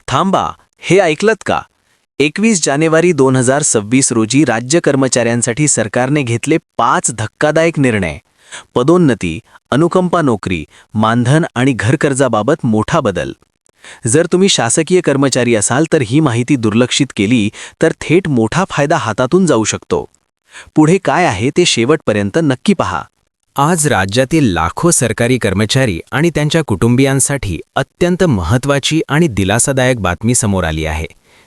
थांबा, हे ऐकलत का? 21 जानेवारी 2026 रोजी राज्य कर्मचाऱ्यांसाठी सरकारने घेतले 5 धक्कादायक निर्णय. पदोन्नती, अनुकंपा नोकरी, मानधन आणि घरकर्जाबाबत मोठा बदल. जर तुम्ही शासकीय कर्मचारी असाल तर ही माहिती दुर्लक्षित केली तर थेट मोठा फायदा हातातून जाऊ शकतो. पुढे काय आहे ते शेवटपर्यंत नक्की पहा. आज राज्यातील लाखो सरकारी कर्मचारी आणि त्यांच्या कुटुंबियांसाठी अत्यंत महत्त्वाची आणि दिलासादायक बातमी समोर आली आहे.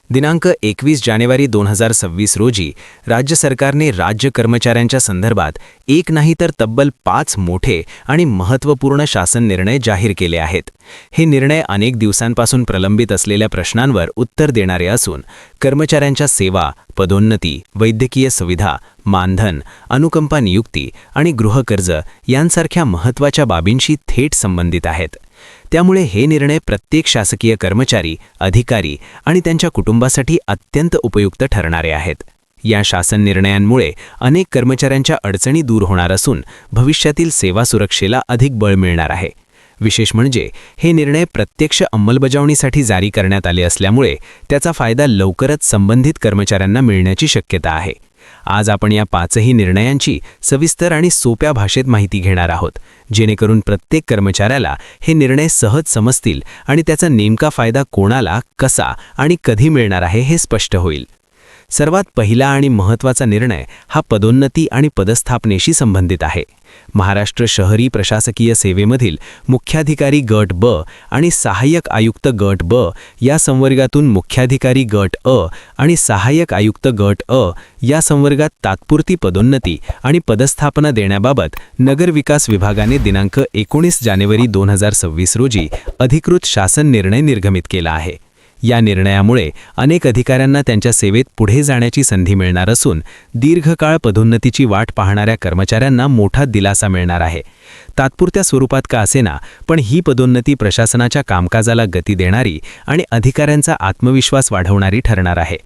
दिनांक 21 जानेवारी 2026 रोजी राज्य सरकारने राज्य कर्मचाऱ्यांच्या संदर्भात एक नाही तर तब्बल 5 मोठे आणि महत्त्वपूर्ण शासन निर्णय जाहीर केले आहेत. हे निर्णय अनेक दिवसांपासून प्रलंबित असलेल्या प्रश्नांवर उत्तर देणारे असून कर्मचाऱ्यांच्या सेवा, पदोन्नती, वैद्यकीय सुविधा, मानधन, अनुकंपा नियुक्ती आणि गृहकर्ज यांसारख्या महत्त्वाच्या बाबींशी थेट संबंधित आहेत. त्यामुळे हे निर्णय प्रत्येक शासकीय कर्मचारी, अधिकारी आणि त्यांच्या कुटुंबासाठी अत्यंत उपयुक्त ठरणारे आहेत. या शासन निर्णयांमुळे अनेक कर्मचाऱ्यांच्या अडचणी दूर होणार असून भविष्यातील सेवा सुरक्षेला अधिक बळ मिळणार आहे. विशेष म्हणजे हे निर्णय प्रत्यक्ष अंमलबजावणीसाठी जारी करण्यात आले असल्यामुळे त्याचा फायदा लवकरच संबंधित कर्मचाऱ्यांना मिळण्याची शक्यता आहे. आज आपण या 5ही निर्णयांची सविस्तर आणि सोप्या भाषेत माहिती घेणार आहोत, जेणेकरून प्रत्येक कर्मचाऱ्याला हे निर्णय सहज समजतील आणि त्याचा नेमका फायदा कोणाला, कसा आणि कधी मिळणार आहे हे स्पष्ट होईल. सर्वात पहिला आणि महत्त्वाचा निर्णय हा पदोन्नती आणि पदस्थापनेशी संबंधित आहे. महाराष्ट्र शहरी प्रशासकीय सेवेमधील मुख्याधिकारी गट ब आणि सहाय्यक आयुक्त गट ब या संवर्गातून मुख्याधिकारी गट अ आणि सहाय्यक आयुक्त गट अ या संवर्गात तात्पुरती पदोन्नती आणि पदस्थापना देण्याबाबत नगरविकास विभागाने दिनांक 19 जानेवारी 2026 रोजी अधिकृत शासन निर्णय निर्गमित केला आहे. या निर्णयामुळे अनेक अधिकाऱ्यांना त्यांच्या सेवेत पुढे जाण्याची संधी मिळणार असून दीर्घकाळ पदोन्नतीची वाट पाहणाऱ्या कर्मचाऱ्यांना मोठा दिलासा मिळणार आहे. तात्पुरत्या स्वरूपात का असेना, पण ही पदोन्नती प्रशासनाच्या कामकाजाला गती देणारी आणि अधिकाऱ्यांचा आत्मविश्वास वाढवणारी ठरणार आहे.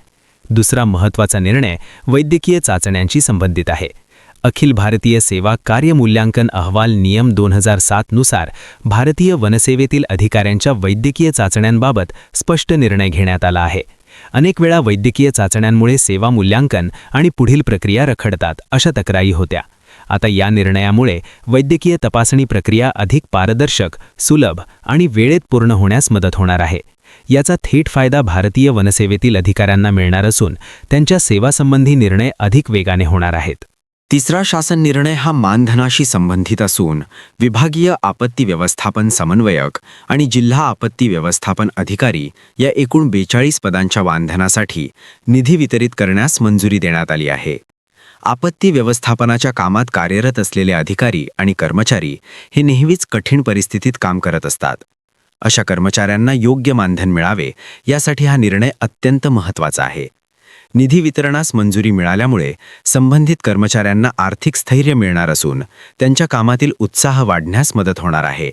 दुसरा महत्त्वाचा निर्णय वैद्यकीय चाचण्यांशी संबंधित आहे. अखिल भारतीय सेवा कार्यमूल्यांकन अहवाल नियम 2007 नुसार भारतीय वनसेवेतील अधिकाऱ्यांच्या वैद्यकीय चाचण्यांबाबत स्पष्ट निर्णय घेण्यात आला आहे. अनेक वेळा वैद्यकीय चाचण्यांमुळे सेवा मूल्यांकन आणि पुढील प्रक्रिया रखडतात अशा तक्रारी होत्या. आता या निर्णयामुळे वैद्यकीय तपासणी प्रक्रिया अधिक पारदर्शक, सुलभ आणि वेळेत पूर्ण होण्यास मदत होणार आहे. याचा थेट फायदा भारतीय वनसेवेतील अधिकाऱ्यांना मिळणार असून त्यांच्या सेवासंबंधी निर्णय अधिक वेगाने होणार आहेत. तिसरा शासन निर्णय हा मानधनाशी संबंधित असून विभागीय आपत्ती व्यवस्थापन समन्वयक आणि जिल्हा आपत्ती व्यवस्थापन अधिकारी या एकूण 42 पदांच्या मानधनासाठी निधी वितरित करण्यास मंजुरी देण्यात आली आहे. आपत्ती व्यवस्थापनाच्या कामात कार्यरत असलेले अधिकारी आणि कर्मचारी हे नेहमीच कठीण परिस्थितीत काम करत असतात. अशा कर्मचाऱ्यांना योग्य मानधन मिळावे यासाठी हा निर्णय अत्यंत महत्त्वाचा आहे. निधी वितरणास मंजुरी मिळाल्यामुळे संबंधित कर्मचाऱ्यांना आर्थिक स्थैर्य मिळणार असून त्यांच्या कामातील उत्साह वाढण्यास मदत होणार आहे.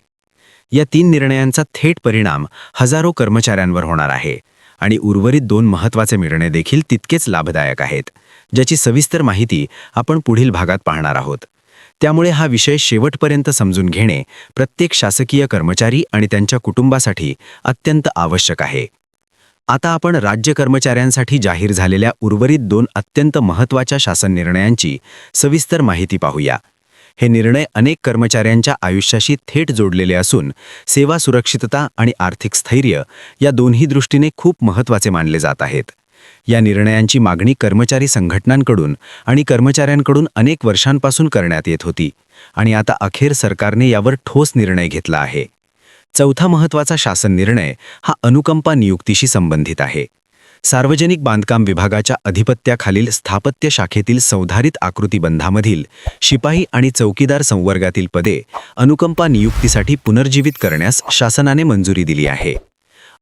या 3 निर्णयांचा थेट परिणाम हजारो कर्मचाऱ्यांवर होणार आहे आणि उर्वरित 2 महत्त्वाचे निर्णय देखील तितकेच लाभदायक आहेत, ज्याची सविस्तर माहिती आपण पुढील भागात पाहणार आहोत. त्यामुळे हा विषय शेवटपर्यंत समजून घेणे प्रत्येक शासकीय कर्मचारी आणि त्यांच्या कुटुंबासाठी अत्यंत आवश्यक आहे. आता आपण राज्य कर्मचाऱ्यांसाठी जाहीर झालेल्या उर्वरित 2 अत्यंत महत्त्वाच्या शासन निर्णयांची सविस्तर माहिती पाहूया. हे निर्णय अनेक कर्मचाऱ्यांच्या आयुष्याशी थेट जोडलेले असून सेवा सुरक्षितता आणि आर्थिक स्थैर्य या दोन्ही दृष्टीने खूप महत्त्वाचे मानले जात आहेत. या निर्णयांची मागणी कर्मचारी संघटनांकडून आणि कर्मचाऱ्यांकडून अनेक वर्षांपासून करण्यात येत होती आणि आता अखेर सरकारने यावर ठोस निर्णय घेतला आहे. चौथा महत्त्वाचा शासन निर्णय हा अनुकंपा नियुक्तीशी संबंधित आहे. सार्वजनिक बांधकाम विभागाच्या अधिपत्याखालील स्थापत्य शाखेतील संधारित आकृतीबंधामधील शिपाई आणि चौकीदार संवर्गातील पदे अनुकंपा नियुक्तीसाठी पुनर्जीवित करण्यास शासनाने मंजुरी दिली आहे.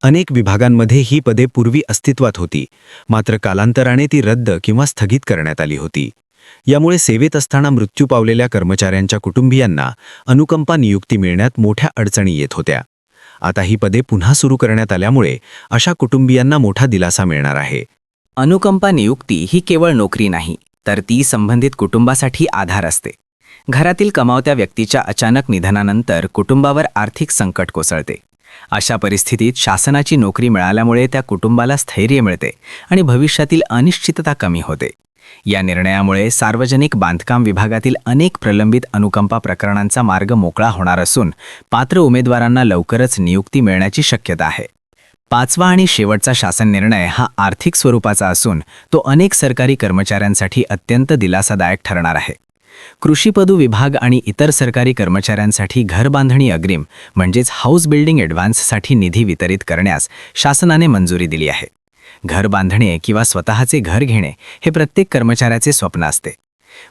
अनेक विभागांमध्ये ही पदे पूर्वी अस्तित्वात होती, मात्र कालांतराने ती रद्द किंवा स्थगित करण्यात आली होती. यामुळे सेवेत असताना मृत्यू पावलेल्या कर्मचाऱ्यांच्या कुटुंबियांना अनुकंपा नियुक्ती मिळण्यात मोठ्या अडचणी येत होत्या. आता ही पदे पुन्हा सुरू करण्यात आल्यामुळे अशा कुटुंबियांना मोठा दिलासा मिळणार आहे. अनुकंपा नियुक्ती ही केवळ नोकरी नाही, तर ती संबंधित कुटुंबासाठी आधार असते. घरातील कमावत्या व्यक्तीच्या अचानक निधनानंतर कुटुंबावर आर्थिक संकट कोसळते अशा परिस्थितीत शासनाची नोकरी मिळाल्यामुळे त्या कुटुंबाला स्थैर्य मिळते आणि भविष्यातील अनिश्चितता कमी होते. या निर्णयामुळे सार्वजनिक बांधकाम विभागातील अनेक प्रलंबित अनुकंपा प्रकरणांचा मार्ग मोकळा होणार असून पात्र उमेदवारांना लवकरच नियुक्ती मिळण्याची शक्यता आहे. 5वा आणि शेवटचा शासन निर्णय हा आर्थिक स्वरूपाचा असून तो अनेक सरकारी कर्मचाऱ्यांसाठी अत्यंत दिलासादायक ठरणार आहे. कृषीपदू विभाग आणि इतर सरकारी कर्मचाऱ्यांसाठी घरबांधणी अग्रिम म्हणजेच हाऊस बिल्डिंग ॲडव्हान्ससाठी निधी वितरित करण्यास शासनाने मंजुरी दिली आहे. घर बांधणे किंवा स्वतःचे घर घेणे हे प्रत्येक कर्मचाऱ्याचे स्वप्न असते.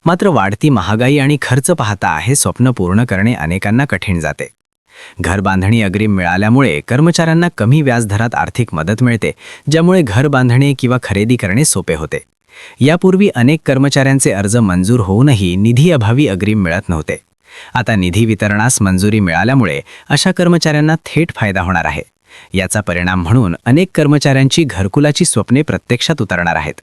मात्र वाढती महागाई आणि खर्च पाहता हे स्वप्न पूर्ण करणे अनेकांना कठीण जाते. घर बांधणी अग्रिम मिळाल्यामुळे कर्मचाऱ्यांना कमी व्याजदरात आर्थिक मदत मिळते, ज्यामुळे घर बांधणे किंवा खरेदी करणे सोपे होते. यापूर्वी अनेक कर्मचाऱ्यांचे अर्ज मंजूर होऊनही निधी अभावी अग्रिम मिळत नव्हते. आता निधी वितरणास मंजुरी मिळाल्यामुळे अशा कर्मचाऱ्यांना थेट फायदा होणार आहे. याचा परिणाम म्हणून अनेक कर्मचाऱ्यांची घरकुलाची स्वप्ने प्रत्यक्षात उतरणार आहेत.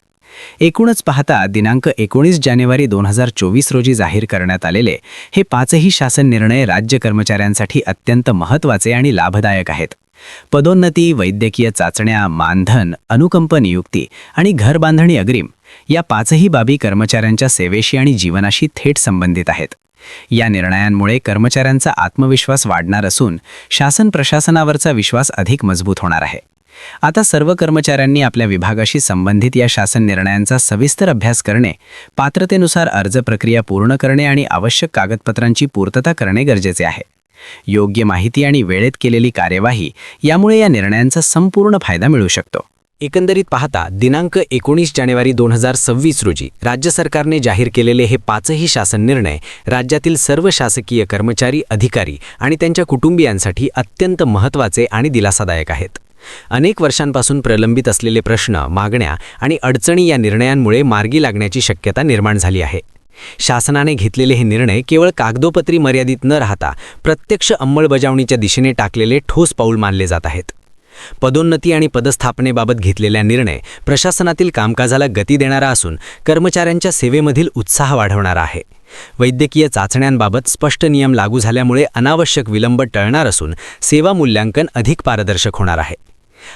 एकूणच पाहता दिनांक 19 जानेवारी 2024 रोजी जाहीर करण्यात आलेले हे 5ही शासन निर्णय राज्य कर्मचाऱ्यांसाठी अत्यंत महत्त्वाचे आणि लाभदायक आहेत. पदोन्नती, वैद्यकीय चाचण्या, मानधन, अनुकंप नियुक्ती आणि घर बांधणी अग्रिम या 5ही बाबी कर्मचाऱ्यांच्या सेवेशी आणि जीवनाशी थेट संबंधित आहेत. या निर्णयांमुळे कर्मचाऱ्यांचा आत्मविश्वास वाढणार असून शासन प्रशासनावरचा विश्वास अधिक मजबूत होणार आहे. आता सर्व कर्मचाऱ्यांनी आपल्या विभागाशी संबंधित या शासन निर्णयांचा सविस्तर अभ्यास करणे, पात्रतेनुसार अर्ज प्रक्रिया पूर्ण करणे आणि आवश्यक कागदपत्रांची पूर्तता करणे गरजेचे आहे. योग्य माहिती आणि वेळेत केलेली कार्यवाही यामुळे या निर्णयांचा संपूर्ण फायदा मिळू शकतो. एकंदरीत पाहता दिनांक 19 जानेवारी 2026 रोजी राज्य सरकारने जाहीर केलेले हे 5ही शासन निर्णय राज्यातील सर्व शासकीय कर्मचारी, अधिकारी आणि त्यांच्या कुटुंबियांसाठी अत्यंत महत्त्वाचे आणि दिलासादायक आहेत. अनेक वर्षांपासून प्रलंबित असलेले प्रश्न, मागण्या आणि अडचणी या निर्णयांमुळे मार्गी लागण्याची शक्यता निर्माण झाली आहे. शासनाने घेतलेले हे निर्णय केवळ कागदोपत्री मर्यादित न राहता प्रत्यक्ष अंमलबजावणीच्या दिशेने टाकलेले ठोस पाऊल मानले जात आहेत. पदोन्नती आणि पदस्थापनेबाबत घेतलेला निर्णय प्रशासनातील कामकाजाला गती देणारा असून कर्मचाऱ्यांच्या सेवेमधील उत्साह वाढवणारा आहे. वैद्यकीय चाचण्यांबाबत स्पष्ट नियम लागू झाल्यामुळे अनावश्यक विलंब टळणार असून सेवा मूल्यांकन अधिक पारदर्शक होणार आहे.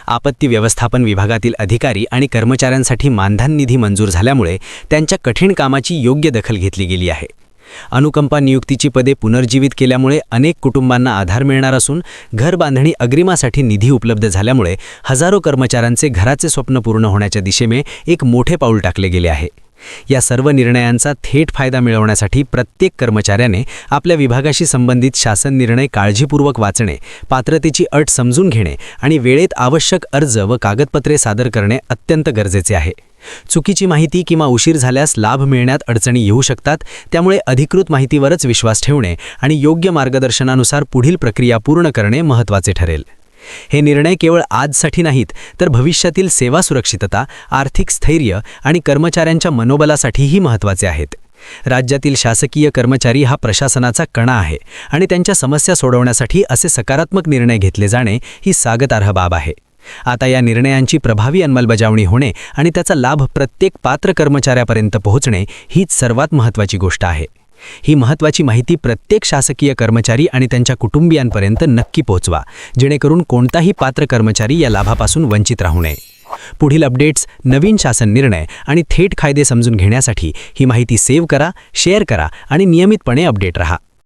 आपत्ती व्यवस्थापन विभागातील अधिकारी आणि कर्मचाऱ्यांसाठी मानधन निधी मंजूर झाल्यामुळे त्यांच्या कठीण कामाची योग्य दखल घेतली गेली आहे. अनुकंपा नियुक्तीची पदे पुनर्जीवित केल्यामुळे अनेक कुटुंबांना आधार मिळणार असून घर बांधणी अग्रिमासाठी निधी उपलब्ध झाल्यामुळे हजारो कर्मचाऱ्यांचे घराचे स्वप्न पूर्ण होण्याच्या दिशेने एक मोठे पाऊल टाकले गेले आहे. या सर्व निर्णयांचा थेट फायदा मिळवण्यासाठी प्रत्येक कर्मचाऱ्याने आपल्या विभागाशी संबंधित शासन निर्णय काळजीपूर्वक वाचणे, पात्रतेची अट समजून घेणे आणि वेळेत आवश्यक अर्ज व कागदपत्रे सादर करणे अत्यंत गरजेचे आहे. चुकीची माहिती किंवा उशीर झाल्यास लाभ मिळण्यात अडचणी येऊ शकतात, त्यामुळे अधिकृत माहितीवरच विश्वास ठेवणे आणि योग्य मार्गदर्शनानुसार पुढील प्रक्रिया पूर्ण करणे महत्त्वाचे ठरेल. हे निर्णय केवळ आजसाठी नाहीत तर भविष्यातील सेवा सुरक्षितता, आर्थिक स्थैर्य आणि कर्मचाऱ्यांच्या मनोबलासाठीही महत्त्वाचे आहेत. राज्यातील शासकीय कर्मचारी हा प्रशासनाचा कणा आहे आणि त्यांच्या समस्या सोडवण्यासाठी असे सकारात्मक निर्णय घेतले जाणे ही स्वागतार्ह बाब आहे. आता या निर्णयांची प्रभावी अंमलबजावणी होणे आणि त्याचा लाभ प्रत्येक पात्र कर्मचाऱ्यापर्यंत पोहोचणे हीच सर्वात महत्त्वाची गोष्ट आहे. ही महत्त्वाची माहिती प्रत्येक शासकीय कर्मचारी आणि त्यांच्या कुटुंबियांपर्यंत नक्की पोहोचवा, जेणेकरून कोणताही पात्र कर्मचारी या लाभापासून वंचित राहू नये. पुढील अपडेट्स, नवीन शासन निर्णय आणि थेट कायदे समजून घेण्यासाठी ही माहिती सेव्ह करा, शेअर करा आणि नियमितपणे अपडेट रहा.